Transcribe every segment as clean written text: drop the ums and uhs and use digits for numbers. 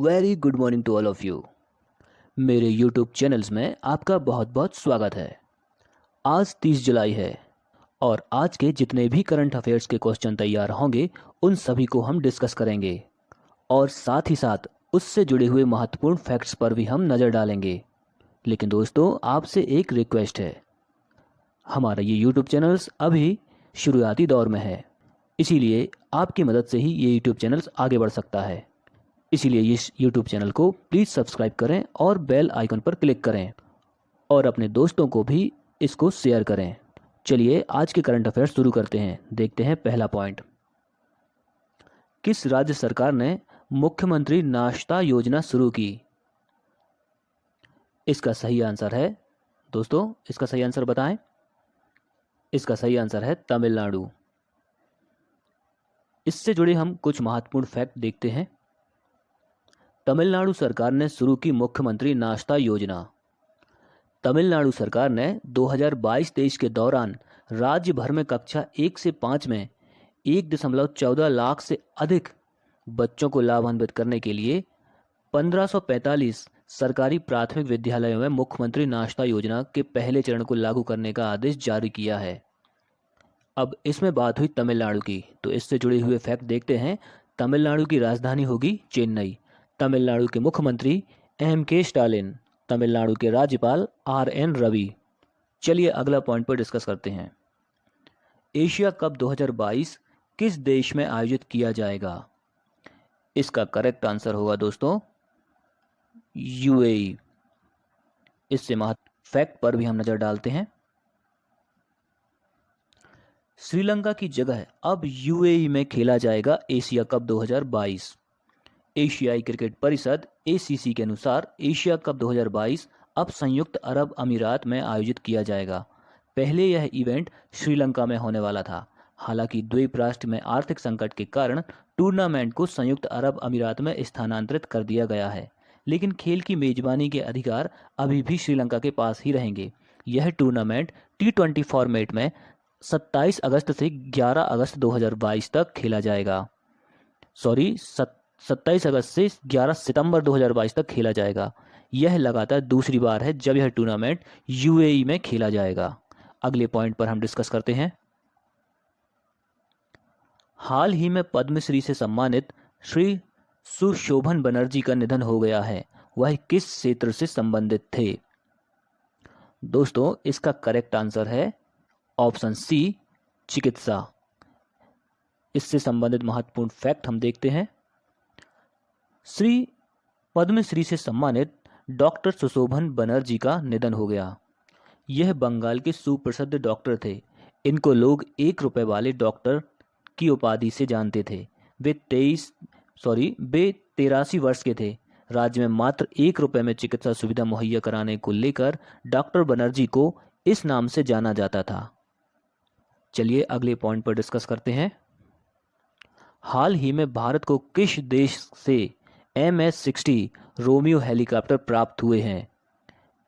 Very good morning to all of you. मेरे YouTube channels में आपका बहुत बहुत स्वागत है। आज 30 जुलाई है और आज के जितने भी करंट अफेयर्स के क्वेश्चन तैयार होंगे उन सभी को हम डिस्कस करेंगे और साथ ही साथ उससे जुड़े हुए महत्वपूर्ण फैक्ट्स पर भी हम नज़र डालेंगे। लेकिन दोस्तों, आपसे एक रिक्वेस्ट है, हमारा ये यूट्यूब चैनल्स अभी शुरुआती दौर में है, इसीलिए आपकी मदद से ही ये यूट्यूब चैनल्स आगे बढ़ सकता है। इसीलिए इस यूट्यूब चैनल को प्लीज़ सब्सक्राइब करें और बेल आइकन पर क्लिक करें और अपने दोस्तों को भी इसको शेयर करें। चलिए आज के करंट अफेयर्स शुरू करते हैं। देखते हैं पहला पॉइंट। किस राज्य सरकार ने मुख्यमंत्री नाश्ता योजना शुरू की? इसका सही आंसर है दोस्तों, इसका सही आंसर बताएं। इसका सही आंसर है तमिलनाडु। इससे जुड़े हम कुछ महत्वपूर्ण फैक्ट देखते हैं। तमिलनाडु सरकार ने शुरू की मुख्यमंत्री नाश्ता योजना। तमिलनाडु सरकार ने 2022-23 के दौरान राज्य भर में कक्षा 1 से 5 में 1.14 लाख से अधिक बच्चों को लाभान्वित करने के लिए 1545 सरकारी प्राथमिक विद्यालयों में मुख्यमंत्री नाश्ता योजना के पहले चरण को लागू करने का आदेश जारी किया है। अब इसमें बात हुई तमिलनाडु की, तो इससे जुड़े हुए फैक्ट देखते हैं। तमिलनाडु की राजधानी होगी चेन्नई। तमिलनाडु के मुख्यमंत्री M.K. स्टालिन। तमिलनाडु के राज्यपाल R.N. रवि। चलिए अगला पॉइंट पर डिस्कस करते हैं। एशिया कप 2022 किस देश में आयोजित किया जाएगा? इसका करेक्ट आंसर होगा दोस्तों UAE। इससे महत्वपूर्ण फैक्ट पर भी हम नजर डालते हैं। श्रीलंका की जगह अब UAE में खेला जाएगा एशिया कप 2022। एशियाई क्रिकेट परिषद ACC के अनुसार एशिया कप 2022 अब संयुक्त अरब अमीरात में आयोजित किया जाएगा। पहले यह इवेंट श्रीलंका में होने वाला था। हालांकि द्वीप राष्ट्र में आर्थिक संकट के कारण टूर्नामेंट को संयुक्त अरब अमीरात में स्थानांतरित कर दिया गया है, लेकिन खेल की मेजबानी के अधिकार अभी भी श्रीलंका के पास ही रहेंगे। यह टूर्नामेंट T20 फॉर्मेट में 27 अगस्त से 11 अगस्त 2022 तक खेला जाएगा। 27 अगस्त से 11 सितंबर 2022 तक खेला जाएगा। यह लगातार दूसरी बार है जब यह टूर्नामेंट UAE में खेला जाएगा। अगले पॉइंट पर हम डिस्कस करते हैं। हाल ही में पद्मश्री से सम्मानित श्री सुशोभन बनर्जी का निधन हो गया है। वह किस क्षेत्र से संबंधित थे? दोस्तों, इसका करेक्ट आंसर है ऑप्शन C, चिकित्सा। इससे संबंधित महत्वपूर्ण फैक्ट हम देखते हैं। श्री पद्मश्री से सम्मानित डॉक्टर सुशोभन बनर्जी का निधन हो गया। यह बंगाल के सुप्रसिद्ध डॉक्टर थे। इनको लोग 1 रुपए वाले डॉक्टर की उपाधि से जानते थे। वे 83 वर्ष के थे। राज्य में मात्र 1 रुपए में चिकित्सा सुविधा मुहैया कराने को लेकर डॉक्टर बनर्जी को इस नाम से जाना जाता था। चलिए अगले पॉइंट पर डिस्कस करते हैं। हाल ही में भारत को किस देश से MS-60 रोमियो हेलीकॉप्टर प्राप्त हुए हैं?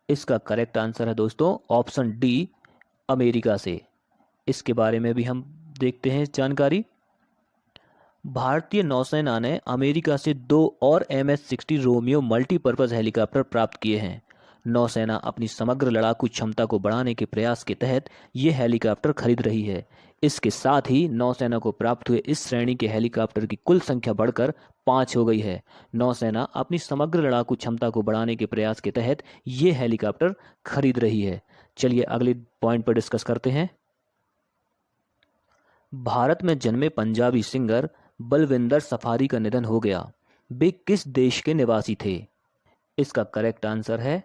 इसका करेक्ट आंसर है दोस्तों ऑप्शन D, अमेरिका से। इसके बारे में भी हम देखते हैं जानकारी। भारतीय नौसेना ने अमेरिका से 2 और MS-60 रोमियो मल्टीपर्पज हेलीकॉप्टर प्राप्त किए हैं। नौसेना अपनी समग्र लड़ाकू क्षमता को बढ़ाने के प्रयास के तहत ये हेलीकॉप्टर खरीद रही है। इसके साथ ही नौसेना को प्राप्त हुए इस श्रेणी के हेलीकॉप्टर की कुल संख्या बढ़कर 5 हो गई है। नौसेना अपनी समग्र लड़ाकू क्षमता को बढ़ाने के प्रयास के तहत ये हेलीकॉप्टर खरीद रही है। चलिए अगले पॉइंट पर डिस्कस करते हैं। भारत में जन्मे पंजाबी सिंगर बलविंदर सफारी का निधन हो गया। वे किस देश के निवासी थे? इसका करेक्ट आंसर है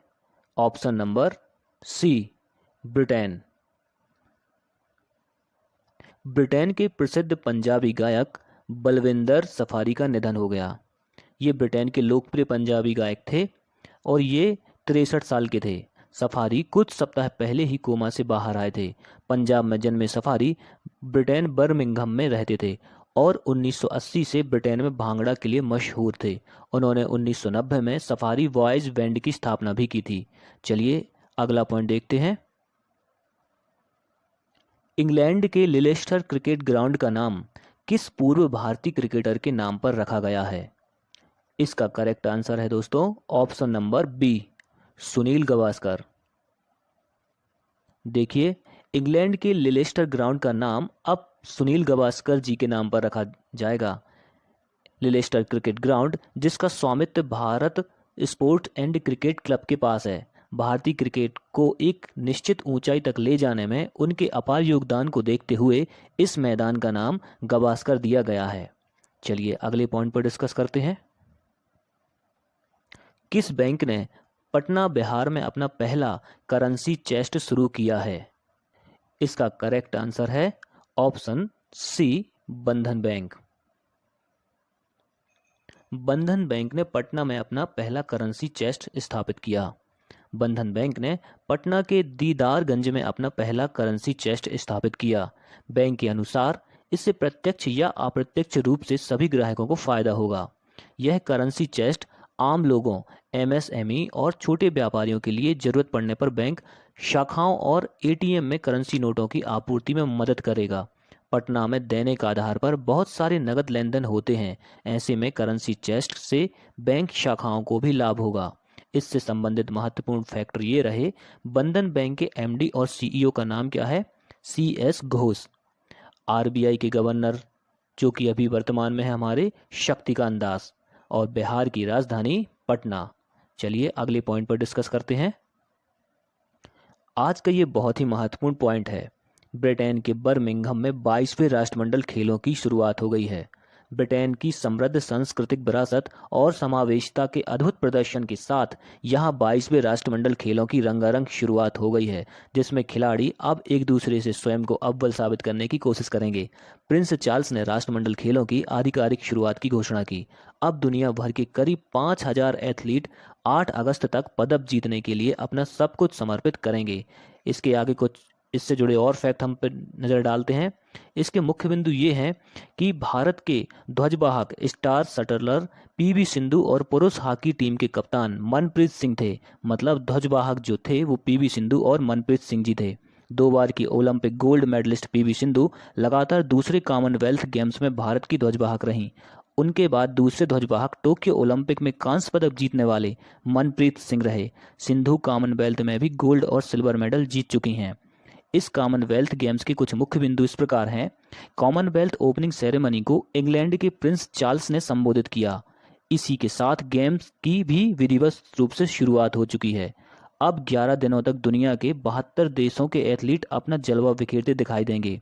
option number C, Britain. Britain के प्रसिद्ध पंजाबी गायक बलविंदर सफारी का निधन हो गया। ये ब्रिटेन के लोकप्रिय पंजाबी गायक थे और ये 63 साल के थे। सफारी कुछ सप्ताह पहले ही कोमा से बाहर आए थे। पंजाब में जन्मे सफारी ब्रिटेन बर्मिंघम में रहते थे और 1980 से ब्रिटेन में भांगड़ा के लिए मशहूर थे। उन्होंने 1990 में सफारी वॉइस बैंड की स्थापना भी की थी। चलिए अगला पॉइंट देखते हैं। इंग्लैंड के लिलेस्टर क्रिकेट ग्राउंड का नाम किस पूर्व भारतीय क्रिकेटर के नाम पर रखा गया है? इसका करेक्ट आंसर है दोस्तों option number B, Sunil Gavaskar. देखिए, इंग्लैंड के लिलेस्टर ग्राउंड का नाम अब सुनील गावस्कर जी के नाम पर रखा जाएगा। लिलेस्टर क्रिकेट ग्राउंड, जिसका स्वामित्व Bharat sport and cricket club के पास है, भारतीय क्रिकेट को एक निश्चित ऊंचाई तक ले जाने में उनके अपार योगदान को देखते हुए इस मैदान का नाम गावस्कर दिया गया है। चलिए अगले पॉइंट पर डिस्कस करते हैं। किस बैंक ने पटना बिहार में अपना पहला करेंसी चेस्ट शुरू किया है? इसका करेक्ट आंसर है ऑप्शन सी, बंधन बैंक। बंधन बैंक ने पटना में अपना पहला करेंसी चेस्ट स्थापित किया। बंधन बैंक ने पटना के दीदारगंज में अपना पहला करेंसी चेस्ट स्थापित किया। बैंक के अनुसार इससे प्रत्यक्ष या अप्रत्यक्ष रूप से सभी ग्राहकों को फायदा होगा। यह करेंसी चेस्ट आम लोगों, एमएसएमई और छोटे व्यापारियों के लिए जरूरत पड़ने पर बैंक शाखाओं और एटीएम में करेंसी नोटों की आपूर्ति में मदद करेगा। पटना में दैनिक आधार पर बहुत सारे नगद लेन देन होते हैं, ऐसे में करेंसी चेस्ट से बैंक शाखाओं को भी लाभ होगा। इससे संबंधित महत्वपूर्ण फैक्टर ये रहे, बंधन बैंक के एमडी और सीईओ का नाम क्या है? CS घोष। आरबीआई के गवर्नर, जो कि अभी वर्तमान में है हमारे, शक्तिकांत दास। और बिहार की राजधानी पटना। चलिए अगले पॉइंट पर डिस्कस करते हैं। आज का ये बहुत ही महत्वपूर्ण पॉइंट है। ब्रिटेन के बर्मिंघम में 22वें राष्ट्रमंडल खेलों की शुरुआत हो गई है। ब्रिटेन की समृद्ध सांस्कृतिक विरासत और समावेशिता के अद्भुत प्रदर्शन के साथ यहाँ 22वें राष्ट्रमंडल खेलों की रंगारंग शुरुआत हो गई है, जिसमें खिलाड़ी अब एक दूसरे से स्वयं को अव्वल साबित करने की कोशिश करेंगे। प्रिंस चार्ल्स ने राष्ट्रमंडल खेलों की आधिकारिक शुरुआत की घोषणा की। अब दुनिया भर के करीब 5000 एथलीट 8 अगस्त तक पदक जीतने के लिए अपना सब कुछ समर्पित करेंगे। इसके आगे कुछ इससे जुड़े और फैक्ट हम पर नज़र डालते हैं। इसके मुख्य बिंदु ये हैं कि भारत के ध्वजवाहक स्टार शटलर पीवी सिंधु और पुरुष हॉकी टीम के कप्तान मनप्रीत सिंह थे। मतलब ध्वजवाहक जो थे वो पीवी सिंधु और मनप्रीत सिंह जी थे। 2 बार की Olympic gold medalist PV Sindhu लगातार दूसरे कॉमनवेल्थ गेम्स में भारत की ध्वजवाहक रहीं। उनके बाद दूसरे ध्वजवाहक टोक्यो ओलंपिक में कांस्य पदक जीतने वाले मनप्रीत सिंह रहे। सिंधु कॉमनवेल्थ में भी गोल्ड और सिल्वर मेडल जीत चुकी हैं। इस कॉमनवेल्थ गेम्स के कुछ मुख्य बिंदु इस प्रकार हैं। कॉमनवेल्थ ओपनिंग सेरेमनी को इंग्लैंड के प्रिंस चार्ल्स ने संबोधित किया। इसी के साथ गेम्स की भी विधिवत रूप से शुरुआत हो चुकी है। अब 11 दिनों तक दुनिया के 72 देशों के एथलीट अपना जलवा बिखेरते दिखाई देंगे।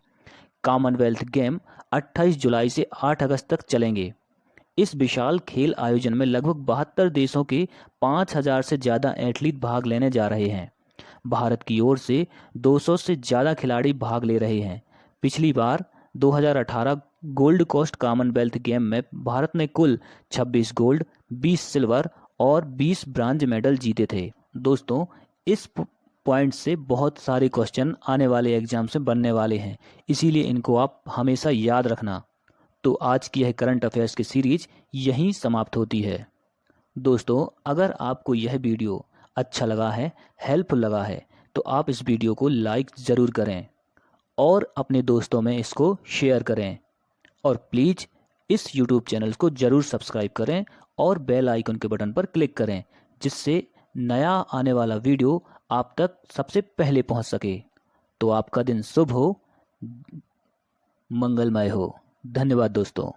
कॉमनवेल्थ गेम 28 जुलाई से 8 अगस्त तक चलेंगे। इस विशाल खेल आयोजन में लगभग 72 देशों के 5000 से ज़्यादा एथलीट भाग लेने जा रहे हैं। भारत की ओर से 200 से ज़्यादा खिलाड़ी भाग ले रहे हैं। पिछली बार 2018 गोल्ड कोस्ट कॉमनवेल्थ गेम में भारत ने कुल 26 गोल्ड, 20 सिल्वर और 20 ब्रांज मेडल जीते थे। दोस्तों, इस पॉइंट से बहुत सारे क्वेश्चन आने वाले एग्जाम से बनने वाले हैं, इसीलिए इनको आप हमेशा याद रखना। तो आज की यह करंट अफेयर्स की सीरीज यहीं समाप्त होती है। दोस्तों, अगर आपको यह वीडियो अच्छा लगा है, हेल्पफुल लगा है, तो आप इस वीडियो को लाइक ज़रूर करें और अपने दोस्तों में इसको शेयर करें। और प्लीज़ इस यूट्यूब चैनल को ज़रूर सब्सक्राइब करें और बेल आइकन के बटन पर क्लिक करें, जिससे नया आने वाला वीडियो आप तक सबसे पहले पहुंच सके। तो आपका दिन शुभ हो, मंगलमय हो। धन्यवाद दोस्तों।